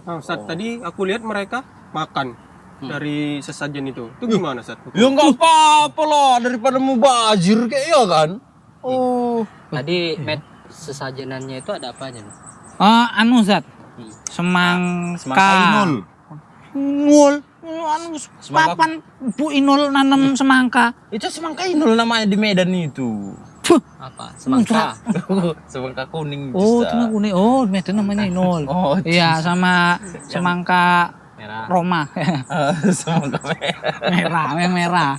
Nah, Ustaz, tadi aku lihat mereka makan dari sesajen itu. Itu gimana, Ustaz? Ya nggak apa-apa lah daripada mubazir kayak ya kan. Tadi Met, sesajenannya itu ada apa aja? Met? Anu Zat, Semangka semangka. Inul. Inul. Anu Semangka. kapan Bu Inul nanam semangka? Itu semangka Inul namanya di Medan itu. Apa? Semangka. Semangka kuning. Oh, itu kuning. Oh, Medan namanya Inul. Oh, Iya, sama semangka Merah. Roma. semangka merah. merah, yang merah.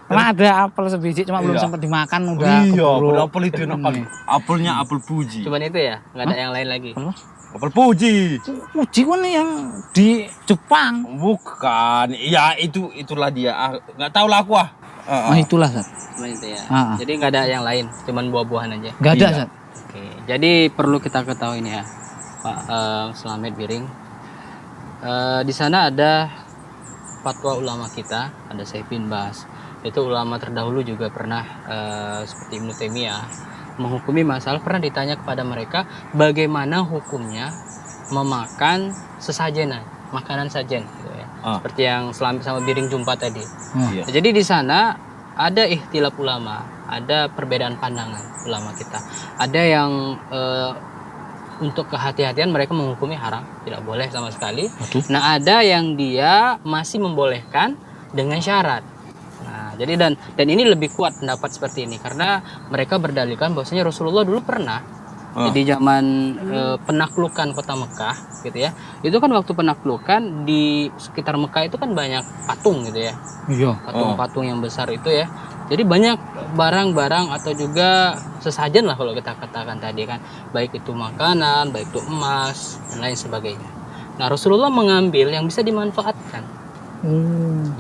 Karena ada apel sebiji cuma belum Iya. sempat dimakan udah Iya, keburu. bener apel itu enak kali. Apelnya apel Fuji. Cuman itu ya? Nggak ada yang lain lagi? Apel Fuji. Uji kan yang di Jepang. Bukan. Ya itulah dia. Nggak tahu lah aku ah. Oh, itulah Zat. Cuman itu ya. Ah. Jadi nggak ada yang lain, cuman buah-buahan aja. Gak ada Iya. Zat. Oke. Jadi perlu kita ketahui nih ya, Pak Slamet Biring. Di sana ada fatwa ulama kita, ada Syekh bin Baz. Itu ulama terdahulu juga pernah seperti Ibnu Taimiyah menghukumi masalah, pernah ditanya kepada mereka bagaimana hukumnya memakan sesajenan, makanan sajen gitu ya. Seperti yang Slamet sama Biring jumpa tadi. Iya. Jadi di sana ada ikhtilaf ulama, ada perbedaan pandangan ulama kita. Ada yang untuk kehati-hatian mereka menghukumi haram, tidak boleh sama sekali. Nah, ada yang dia masih membolehkan dengan syarat. Nah, jadi dan ini lebih kuat pendapat seperti ini karena mereka berdalilkan bahwasanya Rasulullah dulu pernah di zaman penaklukan kota Mekah gitu ya. Itu kan waktu penaklukan di sekitar Mekah itu kan banyak patung gitu ya. Iya. Patung-patung yang besar itu ya. Jadi banyak barang-barang atau juga sesajen lah kalau kita katakan tadi kan, baik itu makanan, baik itu emas dan lain sebagainya. Nah, Rasulullah mengambil yang bisa dimanfaatkan.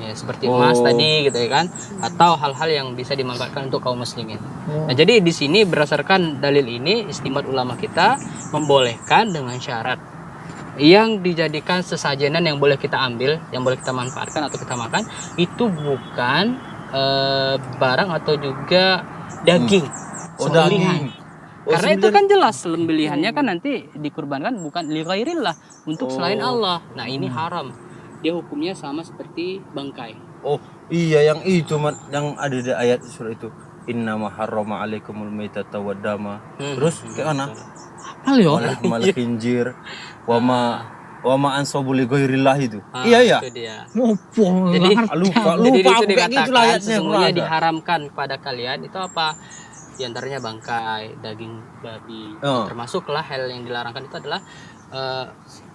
Ya, seperti emas tadi gitu ya kan, atau hal-hal yang bisa dimanfaatkan untuk kaum muslimin. Nah, jadi di sini berdasarkan dalil ini istimbat ulama kita membolehkan dengan syarat yang dijadikan sesajenan yang boleh kita ambil, yang boleh kita manfaatkan atau kita makan itu bukan barang atau juga daging, sembelihan. Karena itu kan jelas sembelihannya kan nanti dikurbankan bukan li ghairillah, untuk selain Allah. Nah, ini haram. Dia hukumnya sama seperti bangkai. Oh iya yang itu yang ada di ayat surah itu. Inna ma harrama alaikumul maitata wad dama. Terus kayak mana? Hal yo. Wal khinjir wa ma ansabu li ghairillah itu. Iya. Itu dia. Ngopo. Jadi Lupa Jadi itu aku kayak gitu lah dikatakan ayatnya. sesungguhnya Ada. diharamkan kepada kalian itu apa? Di antaranya bangkai, daging babi. Termasuklah hal yang dilarangkan itu adalah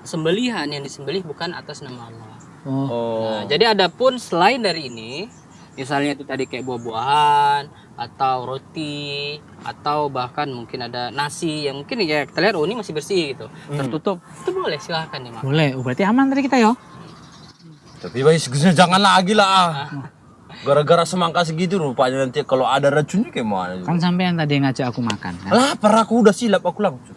sembelihan yang disembelih bukan atas nama Allah. Nah, jadi adapun selain dari ini, misalnya itu tadi kayak buah-buahan atau roti atau bahkan mungkin ada nasi yang mungkin ya kita lihat ini masih bersih gitu, tertutup, itu boleh silahkan dimakan. Boleh, berarti aman tadi kita yo. Tapi baik jangan lagi lah. Gara-gara semangka segitu rupanya nanti kalau ada racunnya kayak mana juga. Kan sampean tadi yang ngajak aku makan kan. Lapar aku udah silap aku langsung.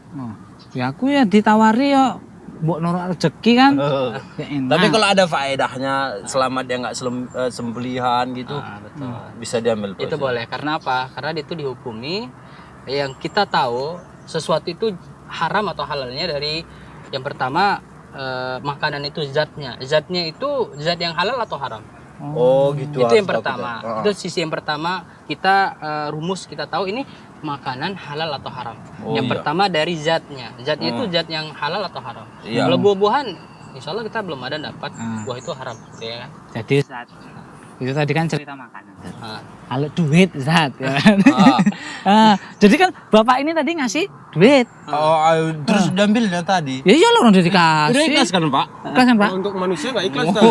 Ya aku ya ditawari yo mbok norok rezeki kan. Ya enak. Tapi kalau ada faedahnya selama dia nggak sembelihan gitu, Betul. bisa diambil. Itu boleh. Karena apa? Karena itu dihukumi yang kita tahu sesuatu itu haram atau halalnya dari yang pertama makanan itu zatnya. Zatnya itu zat yang halal atau haram. Oh gitu. Itu yang pertama. Itu sisi yang pertama kita rumus kita tahu ini makanan halal atau haram. Yang pertama dari zatnya. Zatnya itu zat yang halal atau haram. Iya. Kalau buah-buahan, insya Allah kita belum ada dapat buah itu haram, gitu ya kan? Jadi saat itu tadi kan cerita makanan. Nah, Kalau duit Zat ya kan? Jadi kan bapak ini tadi ngasih duit. Oh, terus diambilnya tadi. Ya iya loh udah dikasih. Udah ikhlas kan Pak? Ikhlas kan Pak? Kalau untuk manusia nggak ikhlas, Ustaz.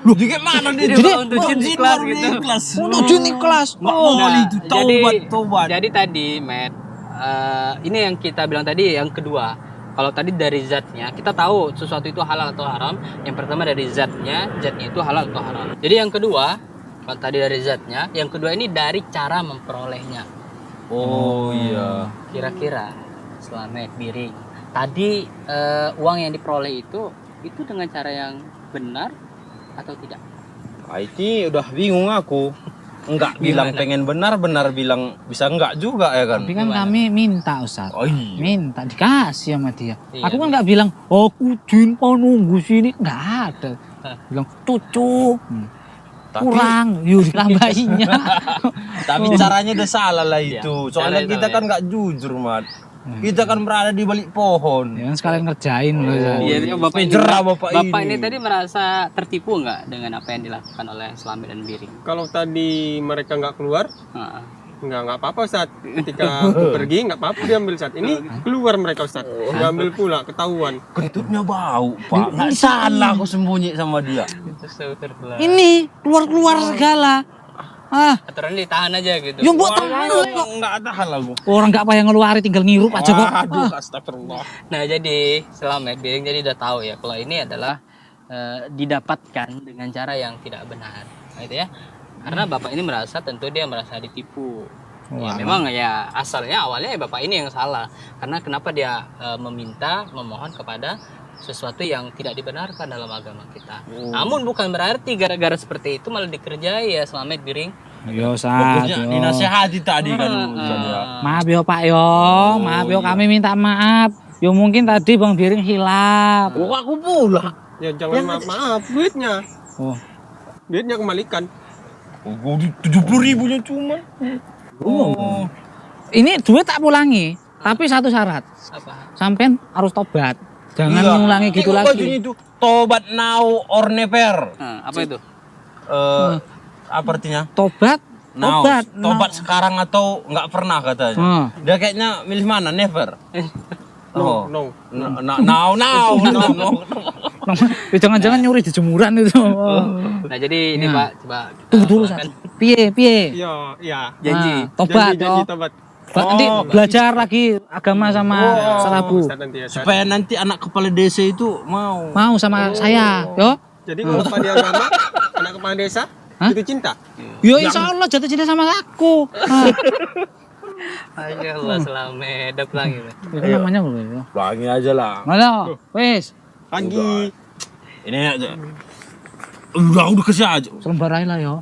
Lu juga mana dia? Jadi untuk jin ikhlas gitu. Ikhlas. Untuk jin ikhlas. Itu taubat. jadi tadi, Matt, ini yang kita bilang tadi yang kedua. Kalau tadi dari zatnya, kita tahu sesuatu itu halal atau haram. Yang pertama dari zatnya itu halal atau haram. Jadi yang kedua, kalau tadi dari zatnya, yang kedua ini dari cara memperolehnya. Oh iya. Kira-kira Slamet Biring, tadi uang yang diperoleh itu dengan cara yang benar atau tidak? Ini udah bingung aku. enggak bilang pengen benar bilang bisa enggak juga ya kan. Tapi kan kami minta Ustaz. Oh iya. Minta dikasih sama dia. Iya, Aku kan nggak bilang, aku jin nunggu sini, nggak ada. Bilang cucu, kurang, yuk ditambahinnya. Tapi caranya udah salah lah itu. Soalnya caranya kita salah kan nggak jujur, Mat. Kita kan berada di balik pohon. Ya kan sekalian ngerjain loh. Ustaz. Iya, jadi Bapak ini, Jerah Bapak ini ini. tadi merasa tertipu nggak dengan apa yang dilakukan oleh Slamet dan Biring? Kalau tadi mereka nggak keluar, Heeh. nggak apa-apa Ustaz. Ketika aku pergi nggak apa-apa diambil Ustaz. Ini keluar mereka Ustaz. Diambil pula, ketahuan. Kentutnya bau, Pak. Nggak salah aku sembunyi sama dia. Astagfirullah. Ini keluar segala. Aturannya ditahan aja gitu. Yang buat tahan. Nggak tahan lagu. Orang nggak payah ngeluarin, tinggal ngirup aja kok. Aduh, astagfirullah. Nah, jadi Slamet Biring jadi udah tahu ya kalau ini adalah didapatkan dengan cara yang tidak benar, gitu ya. Karena bapak ini tentu dia merasa ditipu. Ya, memang ya asalnya awalnya ya bapak ini yang salah. Karena kenapa dia memohon kepada sesuatu yang tidak dibenarkan dalam agama kita. Namun bukan berarti gara-gara seperti itu malah dikerjai ya Slamet Biring. Yo Ustaz. Bagusnya yo. dinasehati tadi kan. Ustaz, ya. Maaf yo Pak yo, maaf yo kami minta maaf. Yo mungkin tadi Bang Biring hilap. Oh, aku pula. Ya jangan maaf-maaf duitnya. Oh. Duitnya kembalikan. Oh, 70.000-nya cuma. Oh. Ini duit tak pulangi, tapi satu syarat. Apa? Sampean harus tobat. Jangan Iya. ngulangi gitu Tengok lagi. bajunya itu. Tobat now or never. Apa itu? Apa artinya? Tobat, Now. tobat, Tobat sekarang atau nggak pernah katanya. Hmm. Dia kayaknya milih mana? Never. Oh. No. Now. Jangan-jangan nyuri di jemuran itu. Nah, jadi ini Pak, coba Tunggu dulu, Sat. Piye? Iya. janji. Tobat, Janji yo. tobat. Nanti belajar lagi agama sama Salabu. Ustaz nanti ya, Ustaz. Supaya nanti anak kepala desa itu mau. Mau sama saya, yo. Jadi kalau pada agama anak kepala desa itu cinta. Yo insya Allah jatuh cinta sama aku. Masya Allah, Slamet. Udah pulang gitu. Itu namanya belum. Pelangi aja lah. Halo, wes. Pagi. Ini aja. Udah kasih aja. Selembar aja lah yo.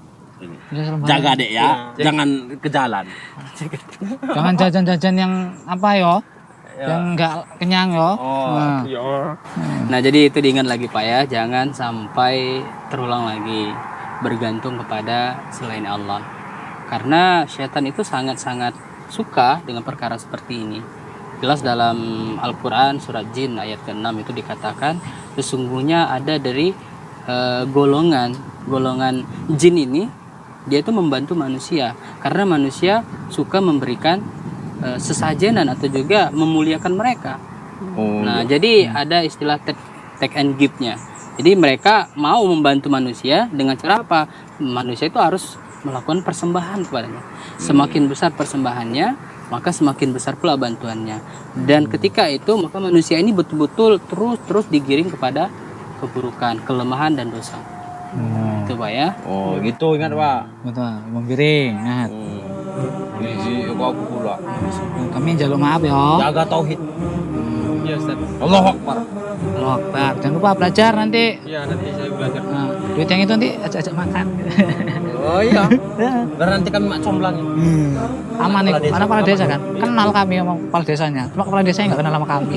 Jaga dek ya, jangan ke jalan. Jangan jajan-jajan yang apa yo? Yang enggak kenyang yo. Nah. Iya. Nah, jadi itu diingat lagi Pak ya, jangan sampai terulang lagi bergantung kepada selain Allah. Karena setan itu sangat-sangat suka dengan perkara seperti ini. Jelas dalam Al-Quran surat Jin ayat ke-6 itu dikatakan sesungguhnya ada dari golongan jin ini, dia itu membantu manusia karena manusia suka memberikan sesajenan atau juga memuliakan mereka. Nah, jadi ada istilah take and give-nya. Jadi mereka mau membantu manusia dengan cara apa? Manusia itu harus melakukan persembahan kepadanya. Semakin besar persembahannya, maka semakin besar pula bantuannya. Dan ketika itu maka manusia ini betul-betul terus digiring kepada keburukan, kelemahan dan dosa. Itu Pak ya. Oh gitu, ingat Pak. Betul, Bang Biring. Nah, Ini aku pula. kami jaluk maaf yo. Jaga tauhid. Iya Ustaz. Allahu Akbar. Loh, Pak, jangan lupa belajar nanti. Iya nanti saya belajar. Nah, duit yang itu nanti ajak-ajak makan. Oh iya. Biar nanti kan mak comblang. Aman nih, mana kepala desa kan? Kenal kami sama kepala desanya. Cuma kepala desanya nggak kenal sama kami.